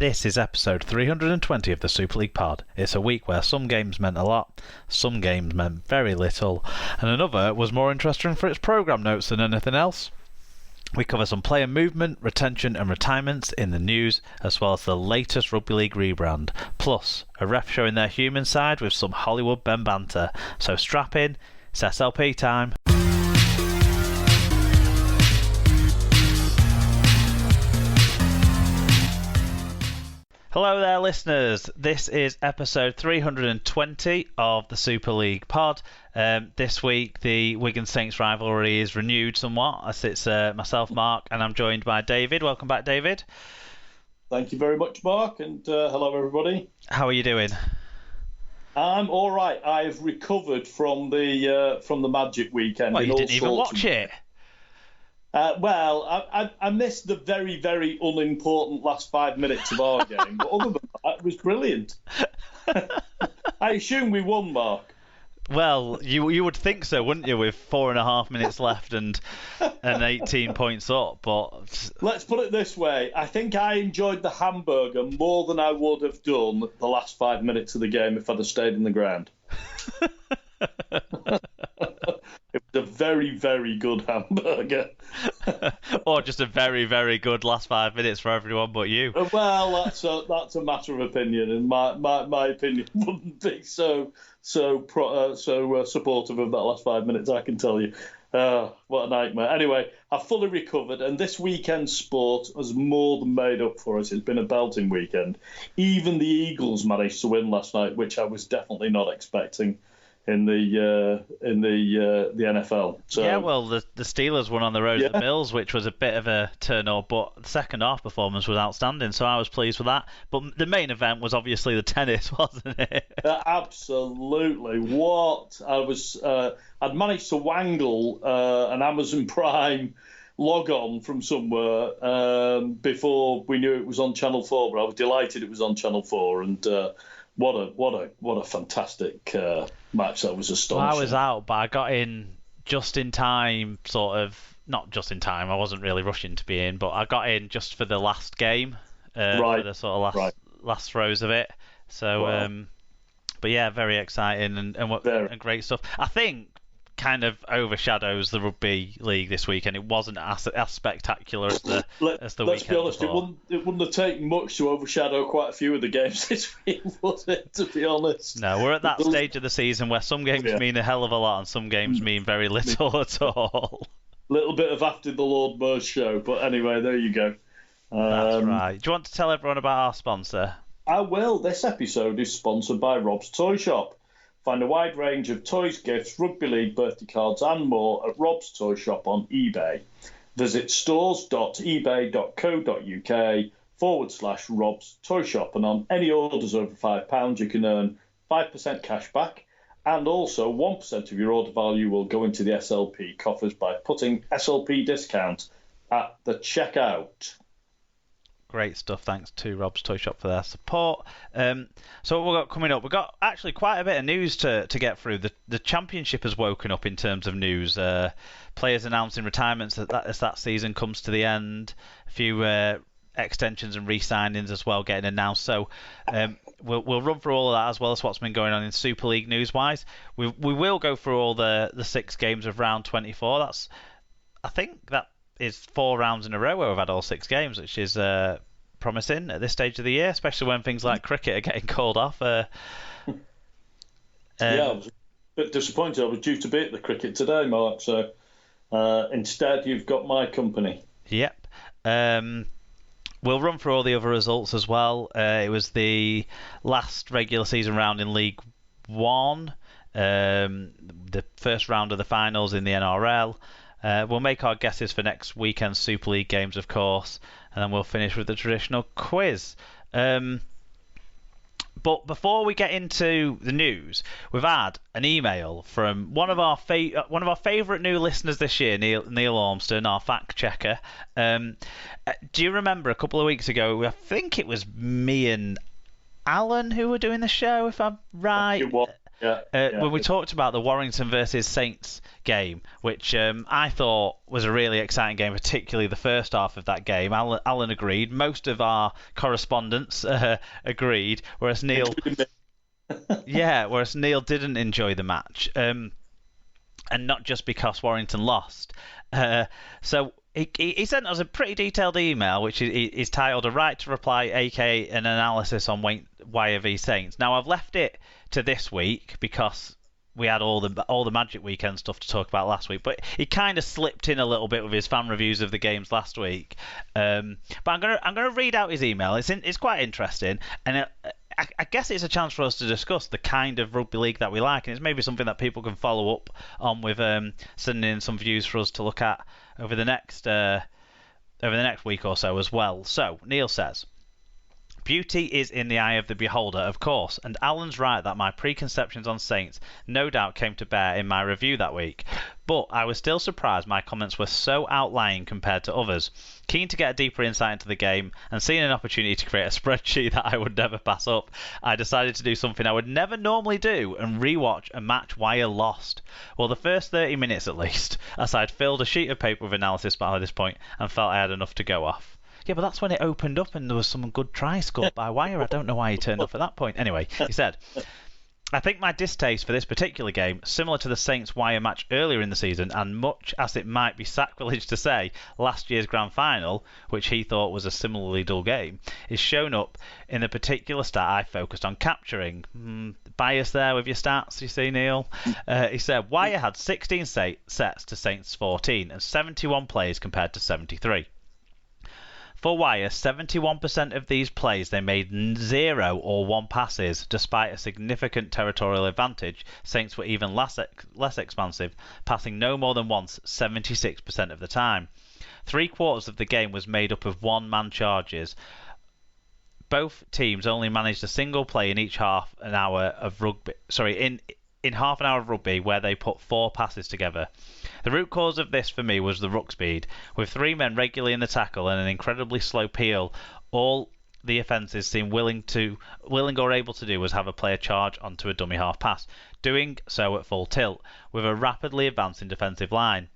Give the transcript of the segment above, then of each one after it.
This is episode 320 of the Super League Pod. It's a week where some games meant a lot, some games meant very little, and another was more interesting for its programme notes than anything else. We cover some player movement, retention and retirements in the news, as well as the latest Rugby League rebrand, plus a ref showing their human side with some Hollywood Ben banter. So strap in, it's SLP time. Hello there, listeners. This is episode 320 of the Super League Pod. This week, the Wigan Saints rivalry is renewed somewhat, as it's myself, Mark, and I'm joined by David. Welcome back, David. Thank you very much, Mark, and hello, everybody. How are you doing? I'm all right. I've recovered from the Magic weekend. Well, you didn't even watch it. I missed the very, very unimportant last 5 minutes of our game, but other than that, it was brilliant. I assume we won, Mark. Well, you would think so, wouldn't you, with 4.5 minutes left and 18 points up, but... Let's put it this way. I think I enjoyed the hamburger more than I would have done the last 5 minutes of the game if I'd have stayed in the ground. It was a very, very good hamburger. Or just a very, very good last 5 minutes for everyone but you. Well, that's a matter of opinion, and my opinion wouldn't be so supportive of that last 5 minutes, I can tell you. What a nightmare. Anyway, I've fully recovered, and this weekend's sport has more than made up for us. It's been a belting weekend. Even the Eagles managed to win last night, which I was definitely not expecting in the NFL. So, yeah, well, the Steelers won on the road to the Bills, which was a bit of a turn-up, but the second half performance was outstanding, so I was pleased with that. But the main event was obviously the tennis, wasn't it? Absolutely. What I'd managed to wangle an Amazon Prime log-on from somewhere before we knew it was on Channel 4, but I was delighted it was on Channel 4, and what a fantastic match. That was astonishing. Well, I was out, but I got in just in time, not just in time, I wasn't really rushing to be in, but I got in just for the last game, for the sort of last throws of it. So, wow. But yeah, very exciting and great stuff. I think kind of overshadows the rugby league this week, and it wasn't as spectacular as the Let's weekend be honest, before. It wouldn't have taken much to overshadow quite a few of the games this week, would it, to be honest? No, we're at that stage of the season where some games mean a hell of a lot and some games mean very little at all. Little bit of after the Lord Merge show, but anyway, there you go. That's right. Do you want to tell everyone about our sponsor? I will. This episode is sponsored by Rob's Toy Shop. Find a wide range of toys, gifts, rugby league, birthday cards and more at Rob's Toy Shop on eBay. Visit stores.ebay.co.uk/Rob's Toy Shop, and on any orders over £5 you can earn 5% cash back, and also 1% of your order value will go into the SLP coffers by putting SLP discount at the checkout. Great stuff. Thanks to Rob's Toy Shop for their support. So what we've got coming up, we've got actually quite a bit of news to get through. The Championship has woken up in terms of news. Players announcing retirements as that season comes to the end. A few extensions and re-signings as well getting announced. So we'll run through all of that as well as what's been going on in Super League news-wise. We will go through all the 6 games of round 24. I think that is 4 rounds in a row where we've had all 6 games, which is promising at this stage of the year, especially when things like cricket are getting called off. I was a bit disappointed. I was due to be at the cricket today, Mark, so instead you've got my company. Yep. We'll run through all the other results as well. It was the last regular season round in League One, the first round of the finals in the NRL. We'll make our guesses for next weekend's Super League games, of course, and then we'll finish with the traditional quiz. But before we get into the news, we've had an email from one of our favourite new listeners this year, Neil Ormston, our fact checker. Do you remember a couple of weeks ago? I think it was me and Alan who were doing the show, if I'm right. when we talked about the Warrington versus Saints game, which I thought was a really exciting game, particularly the first half of that game. Alan agreed. Most of our correspondents agreed, whereas Neil, whereas Neil didn't enjoy the match, and not just because Warrington lost. So he sent us a pretty detailed email, which is titled "A Right to Reply, aka an analysis on Wire v Saints." Now I've left it to this week because we had all the Magic Weekend stuff to talk about last week, but he kind of slipped in a little bit with his fan reviews of the games last week. But I'm gonna read out his email. It's quite interesting, and I guess it's a chance for us to discuss the kind of rugby league that we like, and it's maybe something that people can follow up on with sending in some views for us to look at over the next week or so as well. So Neil says, "Beauty is in the eye of the beholder, of course, and Alan's right that my preconceptions on Saints no doubt came to bear in my review that week. But I was still surprised my comments were so outlying compared to others. Keen to get a deeper insight into the game, and seeing an opportunity to create a spreadsheet that I would never pass up, I decided to do something I would never normally do and rewatch a match Wire lost. Well, the first 30 minutes at least, as I'd filled a sheet of paper with analysis by this point and felt I had enough to go off." Yeah, but that's when it opened up and there was some good try scored by Wire. I don't know why he turned off at that point. Anyway, he said, "I think my distaste for this particular game, similar to the Saints-Wire match earlier in the season, and much as it might be sacrilege to say, last year's grand final, which he thought was a similarly dull game, is shown up in the particular stat I focused on capturing." Bias there with your stats, you see, Neil. He said, "Wire had 16 sets to Saints 14 and 71 plays compared to 73. For Wire, 71% of these plays they made 0 or 1 passes. Despite a significant territorial advantage, Saints were even less expansive, passing no more than once 76% of the time. 3/4 of the game was made up of one-man charges. Both teams only managed a single play in each half an hour of rugby. In half an hour of rugby, where they put 4 passes together. The root cause of this for me was the ruck speed. With 3 men regularly in the tackle and an incredibly slow peel, all the offences seemed willing or able to do was have a player charge onto a dummy half pass, doing so at full tilt, with a rapidly advancing defensive line,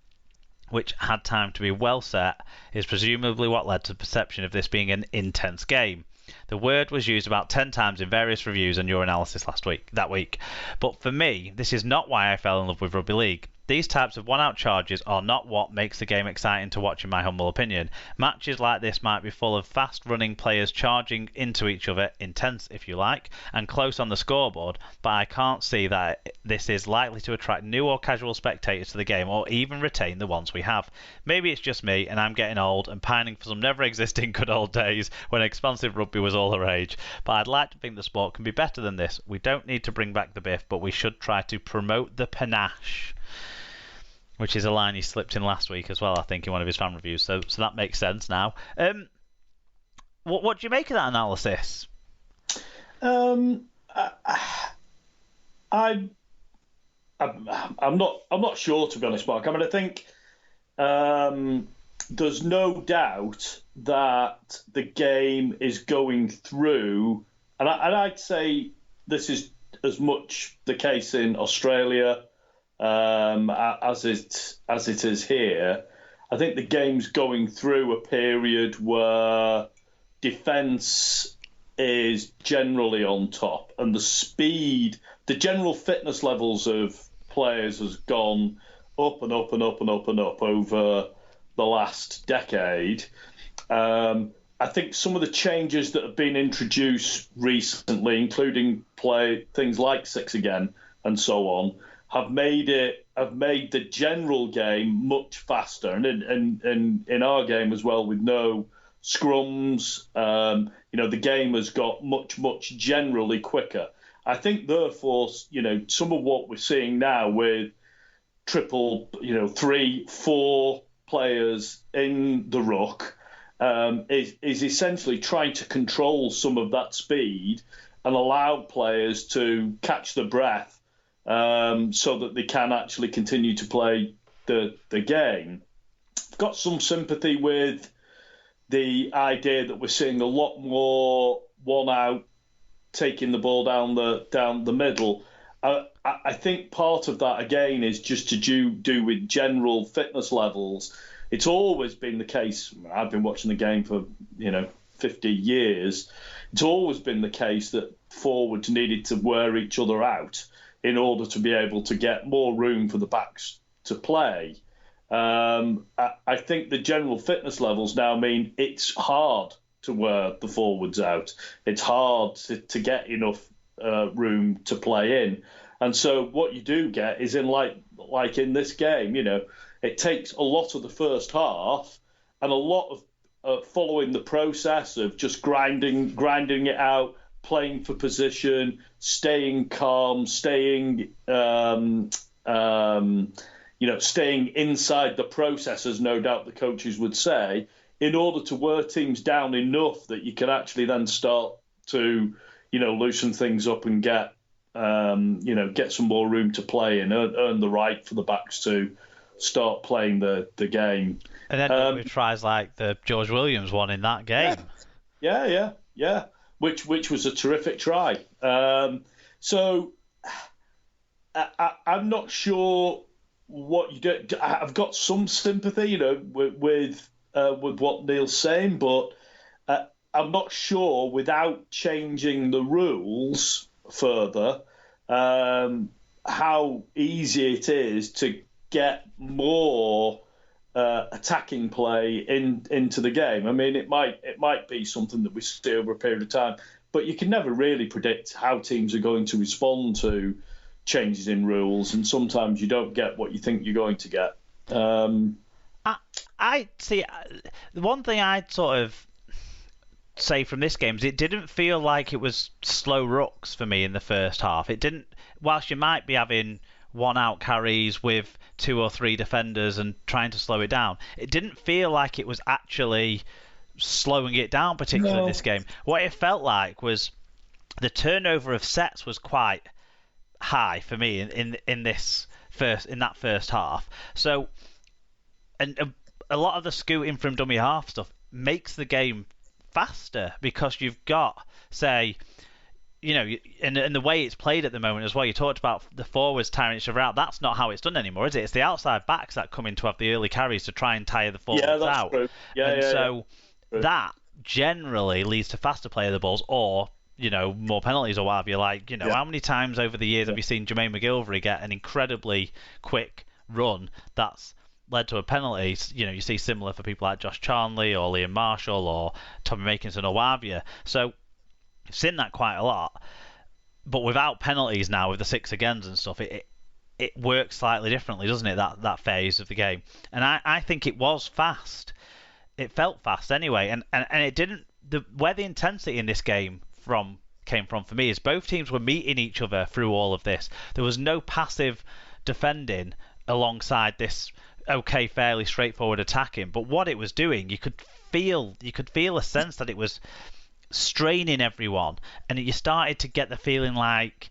which had time to be well set, is presumably what led to the perception of this being an intense game. The word was used about 10 times in various reviews and your analysis that week. But for me, this is not why I fell in love with rugby league. These types of one-out charges are not what makes the game exciting to watch, in my humble opinion. Matches like this might be full of fast-running players charging into each other, intense if you like, and close on the scoreboard, but I can't see that this is likely to attract new or casual spectators to the game or even retain the ones we have. Maybe it's just me and I'm getting old and pining for some never-existing good old days when expansive rugby was all the rage, but I'd like to think the sport can be better than this. We don't need to bring back the biff, but we should try to promote the panache." Which is a line he slipped in last week as well, I think, in one of his fan reviews. So that makes sense now. What do you make of that analysis? I'm not sure, to be honest, Mark. I mean, I think there's no doubt that the game is going through, and I'd say this is as much the case in Australia as it is here. I think the game's going through a period where defence is generally on top, and the speed, the general fitness levels of players has gone up and up and up and up and up over the last decade. I think some of the changes that have been introduced recently, including things like 6 again and so on, have made the general game much faster, and in our game as well, with no scrums, the game has got much generally quicker. I think therefore, some of what we're seeing now with triple, 3, 4 players in the ruck is essentially trying to control some of that speed and allow players to catch their breath so that they can actually continue to play the game. I've got some sympathy with the idea that we're seeing a lot more one out, taking the ball down the middle. I think part of that again is just to do with general fitness levels. It's always been the case. I've been watching the game for 50 years. It's always been the case that forwards needed to wear each other out in order to be able to get more room for the backs to play. I think the general fitness levels now mean it's hard to wear the forwards out. It's hard to get enough room to play in. And so what you do get is in like in this game, it takes a lot of the first half and a lot of following the process of just grinding it out, playing for position, staying calm, staying staying inside the process, as no doubt the coaches would say, in order to wear teams down enough that you can actually then start to, loosen things up and get some more room to play and earn the right for the backs to start playing the game. And then with tries like the George Williams one in that game. Yeah. Which was a terrific try. So I'm not sure what you do. I've got some sympathy, with what Neil's saying, but I'm not sure without changing the rules further how easy it is to get more attacking play into the game. I mean, it might be something that we see over a period of time, but you can never really predict how teams are going to respond to changes in rules, and sometimes you don't get what you think you're going to get. I see. The one thing I'd sort of say from this game is it didn't feel like it was slow rucks for me in the first half. It didn't. Whilst you might be having one out carries with 2 or 3 defenders and trying to slow it down, it didn't feel like it was actually slowing it down particularly in this game. What it felt like was the turnover of sets was quite high for me in that first half. So, and a lot of the scooting from dummy half stuff makes the game faster because you've got, say, and the way it's played at the moment as well. You talked about the forwards tiring each other out. That's not how it's done anymore, is it? It's the outside backs that come in to have the early carries to try and tire the forwards out. True. That generally leads to faster play of the balls, or more penalties or what have you. How many times over the years have you seen Jermaine McGilvery get an incredibly quick run that's led to a penalty? You see similar for people like Josh Charnley or Liam Marshall or Tommy Makinson or what have you. So you've seen that quite a lot, but without penalties now, with the 6 agains and stuff, it works slightly differently, doesn't it? That phase of the game, and I think it was fast. It felt fast anyway, and it didn't. Where the intensity in this game came from for me is both teams were meeting each other through all of this. There was no passive defending alongside this fairly straightforward attacking, but what it was doing, you could feel a sense that it was straining everyone, and you started to get the feeling like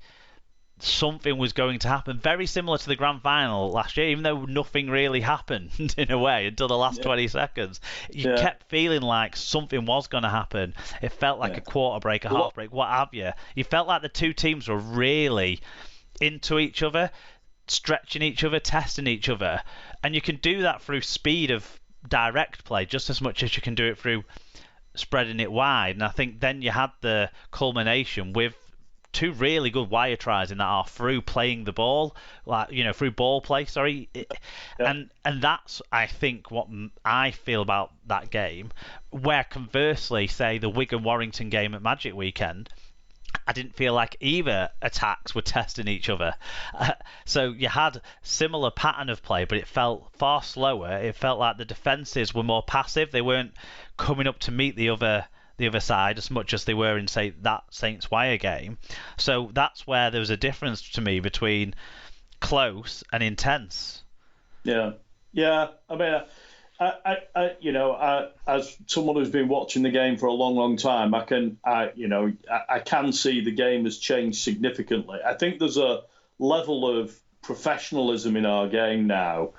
something was going to happen, very similar to the grand final last year, even though nothing really happened in a way until the last 20 seconds. You kept feeling like something was going to happen. It felt like a quarter break, a half break, what have you. You felt like the two teams were really into each other, stretching each other, testing each other, and you can do that through speed of direct play just as much as you can do it through spreading it wide. And I think then you had the culmination with 2 really good wire tries in that half through playing the ball, through ball play. And that's, I think, what I feel about that game. Where conversely, say the Wigan Warrington game at Magic Weekend, I didn't feel like either attacks were testing each other. So you had similar pattern of play, but it felt far slower. It felt like the defences were more passive. They weren't coming up to meet the other side as much as they were in, say, that Saints Wire game. So that's where there was a difference to me between close and intense. Yeah. I mean, I as someone who's been watching the game for a long, long time, I can see the game has changed significantly. I think there's a level of professionalism in our game now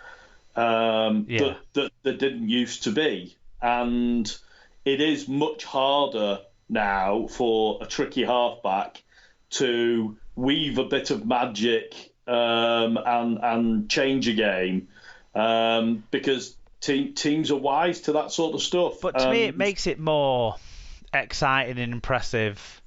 that didn't used to be, and it is much harder now for a tricky halfback to weave a bit of magic and change a game, because teams are wise to that sort of stuff. But to me, it makes it more exciting and impressive